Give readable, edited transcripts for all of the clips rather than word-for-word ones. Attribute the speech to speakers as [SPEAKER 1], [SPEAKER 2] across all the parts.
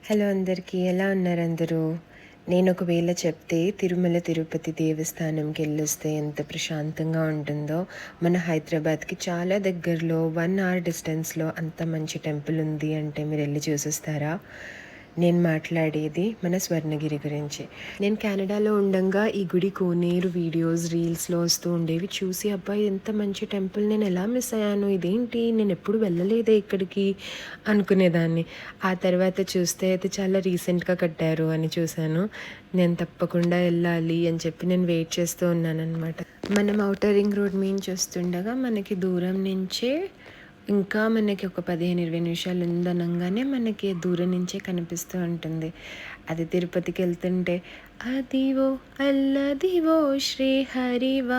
[SPEAKER 1] Hello అందరికీ, ఎలా ఉన్నారు అందరూ? నేను ఒకవేళ చెప్తే తిరుమల తిరుపతి దేవస్థానంకి వెళ్ళొస్తే ఎంత ప్రశాంతంగా ఉంటుందో, మన హైదరాబాద్కి చాలా దగ్గరలో 1 hour డిస్టెన్స్లో అంత మంచి టెంపుల్ ఉంది అంటే మీరు వెళ్ళి చూసొస్తారా? నేను మాట్లాడేది మన స్వర్ణగిరి గురించి. నేను కెనడాలో ఉండంగా ఈ గుడి కోనేరు వీడియోస్ రీల్స్లో వస్తూ ఉండేవి. చూసి అబ్బాయి ఎంత మంచి టెంపుల్, నేను ఎలా మిస్ అయ్యాను, ఇదేంటి నేను ఎప్పుడు వెళ్ళలేదే ఇక్కడికి అనుకునేదాన్ని. ఆ తర్వాత చూస్తే అయితే చాలా రీసెంట్గా కట్టారు అని చూశాను. నేను తప్పకుండా వెళ్ళాలి అని చెప్పి నేను వెయిట్ చేస్తూ ఉన్నానన్నమాట. మనం ఔటర్ రింగ్ రోడ్ మీద చూస్తుండగా మనకి దూరం నుంచే ఇంకా మనకి ఒక 15-20 నిమిషాలు ఉందనంగానే మనకి దూరం నుంచే కనిపిస్తూ ఉంటుంది. అది తిరుపతికి వెళ్తుంటే అదివో అల్లదివో శ్రీహరివాసము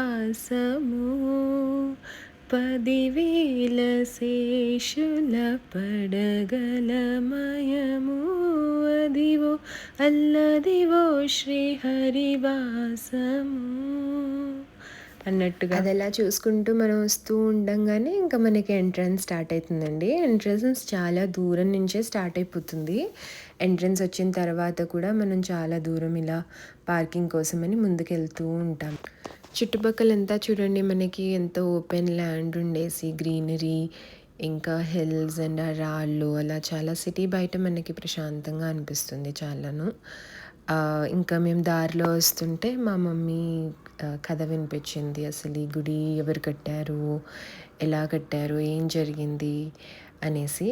[SPEAKER 1] 10,000 శేషుల పడగలమయము అదివో అల్లదివో శ్రీహరివాసము అన్నట్టుగా అది అలా చూసుకుంటూ మనం వస్తూ ఉండంగానే ఇంకా మనకి ఎంట్రన్స్ స్టార్ట్ అవుతుందండి. ఎంట్రన్స్ చాలా దూరం నుంచే స్టార్ట్ అయిపోతుంది. ఎంట్రన్స్ వచ్చిన తర్వాత కూడా మనం చాలా దూరం ఇలా పార్కింగ్ కోసమని ముందుకెళ్తూ ఉంటాం. చుట్టుపక్కలంతా చూడండి, మనకి ఎంత ఓపెన్ ల్యాండ్ ఉండేసి గ్రీనరీ, ఇంకా హిల్స్ అండ్ ఆ రాళ్ళు, అలా చాలా సిటీ బయట మనకి ప్రశాంతంగా అనిపిస్తుంది చాలాను. ఇంకా మేము దారిలో వస్తుంటే మా మమ్మీ కథ వినిపించింది. అసలు ఈ గుడి ఎవరు కట్టారు, ఎలా కట్టారు, ఏం జరిగింది అనేసి.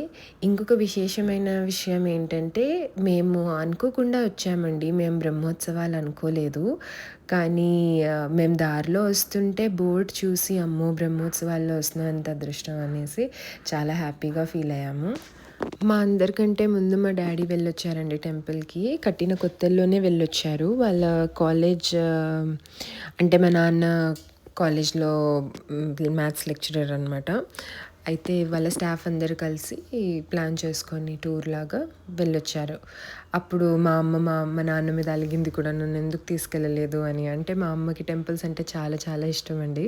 [SPEAKER 1] ఇంకొక విశేషమైన విషయం ఏంటంటే, మేము అనుకోకుండా వచ్చామండి. మేము బ్రహ్మోత్సవాలు అనుకోలేదు. కానీ మేము దారిలో వస్తుంటే బోర్డు చూసి అమ్మో బ్రహ్మోత్సవాల్లో వస్తున్నంత అదృష్టం అనేసి చాలా హ్యాపీగా ఫీల్ అయ్యాము. మా అందరికంటే ముందు మా డాడీ వెళ్ళొచ్చారండి టెంపుల్కి. కట్టిన కొత్తల్లోనే వెళ్ళొచ్చారు. వాళ్ళ కాలేజ్ అంటే మా నాన్న కాలేజ్లో మ్యాథ్స్ లెక్చరర్ అనమాట. అయితే వాళ్ళ స్టాఫ్ అందరూ కలిసి ప్లాన్ చేసుకొని టూర్ లాగా వెళ్ళొచ్చారు. అప్పుడు మా అమ్మ మా నాన్న మీద అలిగింది కూడా, నన్ను ఎందుకు తీసుకెళ్ళలేదు అని. అంటే మా అమ్మకి టెంపుల్స్ అంటే చాలా చాలా ఇష్టం అండి.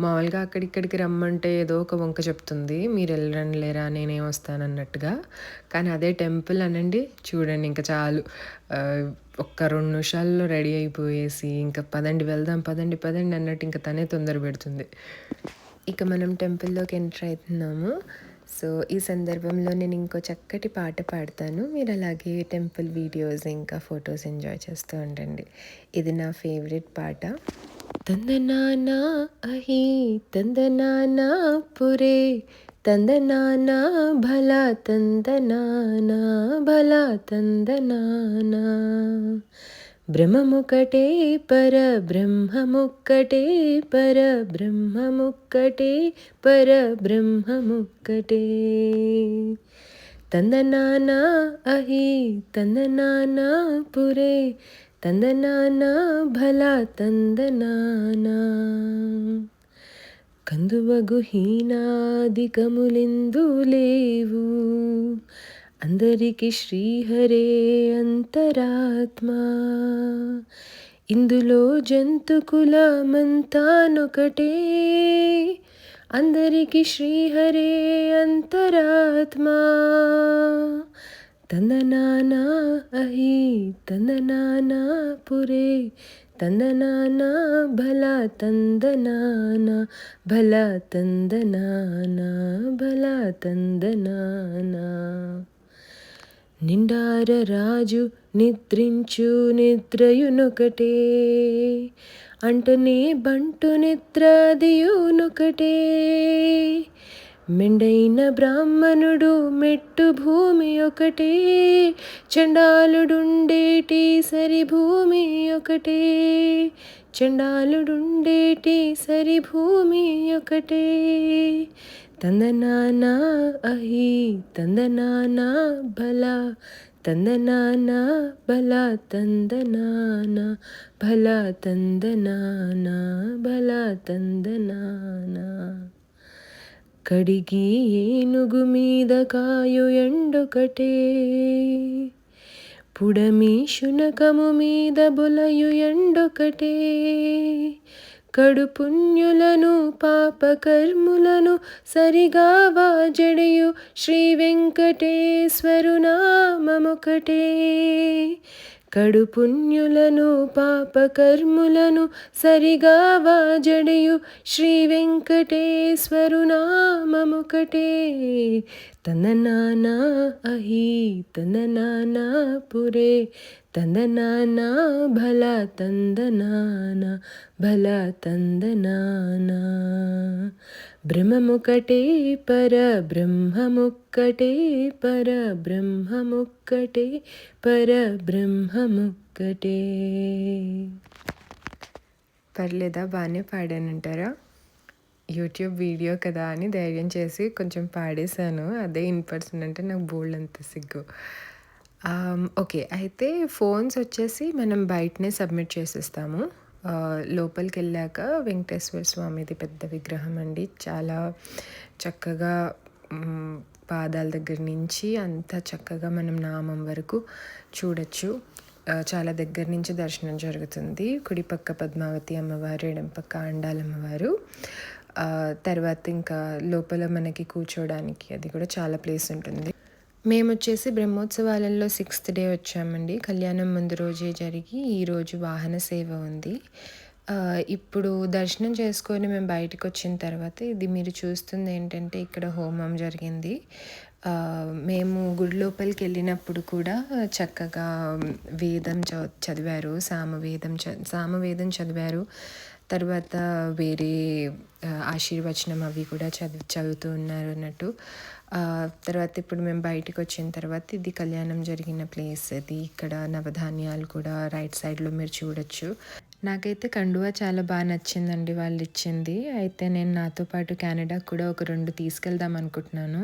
[SPEAKER 1] మామూలుగా అక్కడిక్కడికి రమ్మంటే ఏదో ఒక వంక చెప్తుంది, మీరు వెళ్ళరండి లేరా నేనేం వస్తాను అన్నట్టుగా. కానీ అదే టెంపుల్ అనండి, చూడండి ఇంకా చాలు, ఒక్క 2 నిమిషాల్లో రెడీ అయిపోయేసి ఇంకా పదండి వెళ్దాం, పదండి పదండి అన్నట్టు ఇంకా తనే తొందర పెడుతుంది. ఇక మనం టెంపుల్లోకి ఎంటర్ అవుతున్నాము. సో ఈ సందర్భంలో నేను ఇంకో చక్కటి పాట పాడతాను. మీరు అలాగే టెంపుల్ వీడియోస్ ఇంకా ఫొటోస్ ఎంజాయ్ చేస్తూ ఉండండి. ఇది నా ఫేవరెట్ పాట. తందనానా అహి తందనానా పురే తందనానా భలా తందనానా భలా తందనానా బ్రహ్మముక్కటే పరబ్రహ్మముక్కటే పరబ్రహ్మముక్కటే పరబ్రహ్మముక్కటే తందనానా అహి తందనానా పురే తందనానా భలా తందనానా కందువగు హీనాదికములెందు లేవు అందరికి శ్రీహరే అంతరాత్మా ఇందులో జంతుకులమంతానొకటే అందరికి శ్రీహరే అంతరాత్మా తందనానా అహి తందనానా పురే తందనానా భలా తందనానా భలా తందనానా భలా తందనానా నిండార రాజు నిద్రించు నిద్రయునొకటే అంటనే బంటు నిద్రాదియునొకటే మెండైన బ్రాహ్మణుడు మెట్టు భూమి ఒకటే చండాలుడుండేటి సరి భూమి ఒకటే చండాలుడుండేటి సరి భూమి ఒకటే తందనానా అహి తందనానా భలా తందనానా భలా తందనానా భలా తందనానా భలా తందనానా కడిగి ఏనుగు మీద కాయు ఎండొకటే పుడమి శునకము మీద బొలయు ఎండొకటే కడు పుణ్యులను పాపకర్ములను సరిగావా జడయు శ్రీ వెంకటేశ్వరు నామమొకటే. కడు పుణ్యులను పాపకర్ములను సరిగావా జడయు శ్రీ వెంకటేశ్వరు నామమొకటే. తందనానా అహి తందనానా పురే తందనానా భల తందనానా భల తందనానా. బ్రహ్మముక్కటే పర బ్రహ్మముక్కటే పర బ్రహ్మముక్కటే పర బ్రహ్మముక్కటే. పర్లేదా? బాగానే పాడానంటారా? యూట్యూబ్ వీడియో కదా అని ధైర్యం చేసి కొంచెం పాడేశాను. అదే ఇన్ పర్సన్ అంటే నాకు బోల్డంత సిగ్గు. ఓకే. అయితే ఫోన్స్ వచ్చేసి మనం బయటనే సబ్మిట్ చేసేస్తాము. లోపలికెళ్ళాక వెంకటేశ్వర స్వామిది పెద్ద విగ్రహం అండి. చాలా చక్కగా పాదాల దగ్గర నుంచి అంతా చక్కగా మనం నామం వరకు చూడొచ్చు. చాలా దగ్గర నుంచి దర్శనం జరుగుతుంది. కుడిపక్క పద్మావతి అమ్మవారు, ఎడమపక్క ఆండాలమ్మవారు. తర్వాత ఇంకా లోపల మనకి కూర్చోడానికి అది కూడా చాలా ప్లేస్ ఉంటుంది. మేమొచ్చేసి బ్రహ్మోత్సవాలలో 6th డే వచ్చామండి. కళ్యాణం ముందు రోజే జరిగి ఈరోజు వాహన సేవ ఉంది. ఇప్పుడు దర్శనం చేసుకొని మేము బయటకొచ్చిన తర్వాత ఇది మీరు చూస్తుంది ఏంటంటే ఇక్కడ హోమం జరిగింది. మేము గుడి లోపలికి వెళ్ళినప్పుడు కూడా చక్కగా వేదం చదివారు. సామవేదం చదివారు. తర్వాత వేరే ఆశీర్వచనం అవి కూడా చదువుతూ ఉన్నారు అన్నట్టు. తర్వాత ఇప్పుడు మేము బయటకు వచ్చిన తర్వాత ఇది కళ్యాణం జరిగిన ప్లేస్. అది ఇక్కడ నవధాన్యాలు కూడా రైట్ సైడ్లో మీరు చూడొచ్చు. నాకైతే కండువా చాలా బాగా నచ్చిందండి వాళ్ళు ఇచ్చింది. అయితే నేను నాతో పాటు కెనడాకి కూడా ఒక 2 తీసుకెళ్దాం అనుకుంటున్నాను.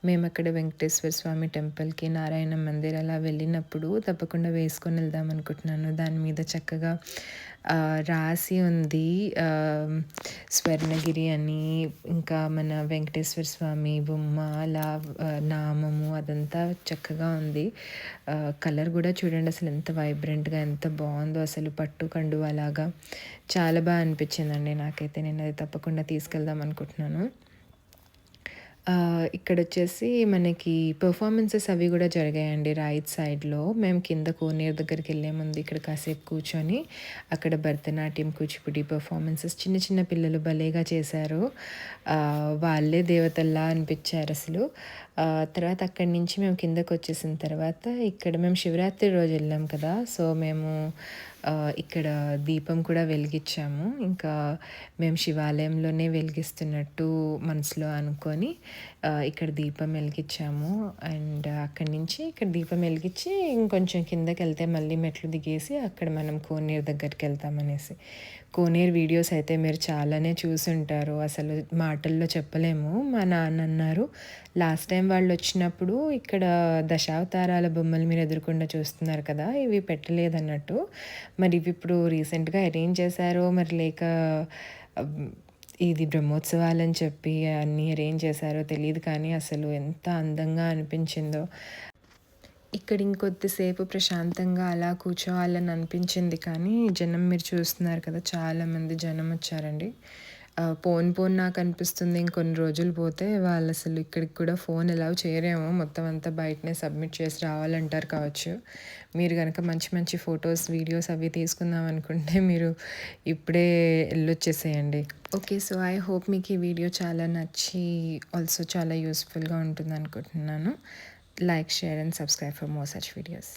[SPEAKER 1] మేము అక్కడ వెంకటేశ్వర స్వామి టెంపుల్కి, నారాయణ మందిర్ అలా వెళ్ళినప్పుడు తప్పకుండా వేసుకొని వెళ్దాం అనుకుంటున్నాను. దాని మీద చక్కగా రాసి ఉంది స్వర్ణగిరి అని, ఇంకా మన వెంకటేశ్వర స్వామి బొమ్మ అలా నామము అదంతా చక్కగా ఉంది. కలర్ కూడా చూడండి అసలు ఎంత వైబ్రెంట్గా ఎంత బాగుందో. అసలు పట్టు కండువా లాగా చాలా బాగా అనిపించిందండి నాకైతే. నేను అది తప్పకుండా తీసుకెళ్దాం అనుకుంటున్నాను. ఇక్కడొచ్చేసి మనకి పెర్ఫార్మెన్సెస్ అవి కూడా జరిగాయండి రైట్ సైడ్‌లో. మేము కింద కోనేరు దగ్గరికి వెళ్ళే ముందు ఇక్కడ కాసేపు కూర్చొని అక్కడ భరతనాట్యం, కూచిపూడి పెర్ఫార్మెన్సెస్ చిన్న చిన్న పిల్లలు భలేగా చేశారు. వాళ్ళే దేవతల్లా అనిపించారసలు. తర్వాత అక్కడి నుంచి మేము కిందకొచ్చేసిన తర్వాత ఇక్కడ మేము శివరాత్రి రోజు వెళ్ళాం కదా! సో, మేము ఇక్కడ దీపం కూడా వెలిగించాము. ఇంకా మేము శివాలయంలోనే వెలిగిస్తున్నట్టు మనసులో అనుకొని ఇక్కడ దీపం వెలిగించాము. అండ్ అక్కడి నుంచి ఇక్కడ దీపం వెలిగించి ఇంకొంచెం కిందకెళ్తే మళ్ళీ మెట్లు దిగేసి అక్కడ మనం కోనేరు దగ్గరికి వెళ్తామనేసి. కోనేరు వీడియోస్ అయితే మీరు చాలానే చూసుంటారు. అసలు మాటల్లో చెప్పలేము. మా నాన్న అన్నారు, లాస్ట్ టైం వాళ్ళు వచ్చినప్పుడు ఇక్కడ దశావతారాల బొమ్మలు మీరు ఎదురుకుండా చూస్తున్నారు కదా, ఇవి పెట్టలేదన్నట్టు. మరి ఇవి ఇప్పుడు రీసెంట్గా అరేంజ్ చేశారో మరి లేక ఇది బ్రహ్మోత్సవాలని చెప్పి అన్నీ అరేంజ్ చేశారో తెలీదు, కానీ అసలు ఎంత అందంగా అనిపించిందో. ఇక్కడ ఇంకొద్దిసేపు ప్రశాంతంగా అలా కూర్చోవాలని అనిపించింది, కానీ జనం మీరు చూస్తున్నారు కదా, చాలామంది జనం వచ్చారండి. పోను నాకు అనిపిస్తుంది ఇంకొన్ని రోజులు పోతే వాళ్ళు అసలు ఇక్కడికి కూడా ఫోన్ అలౌ చేయరేమో. మొత్తం అంతా బయటనే సబ్మిట్ చేసి రావాలంటారు కావచ్చు. మీరు కనుక మంచి మంచి ఫొటోస్, వీడియోస్ అవి తీసుకుందాం అనుకుంటే మీరు ఇప్పుడే వెళ్ళొచ్చేసేయండి. ఓకే. సో, ఐ హోప్ మీకు ఈ వీడియో చాలా నచ్చి ఆల్సో చాలా యూస్ఫుల్గా ఉంటుంది అనుకుంటున్నాను. Like, share and subscribe for more such videos.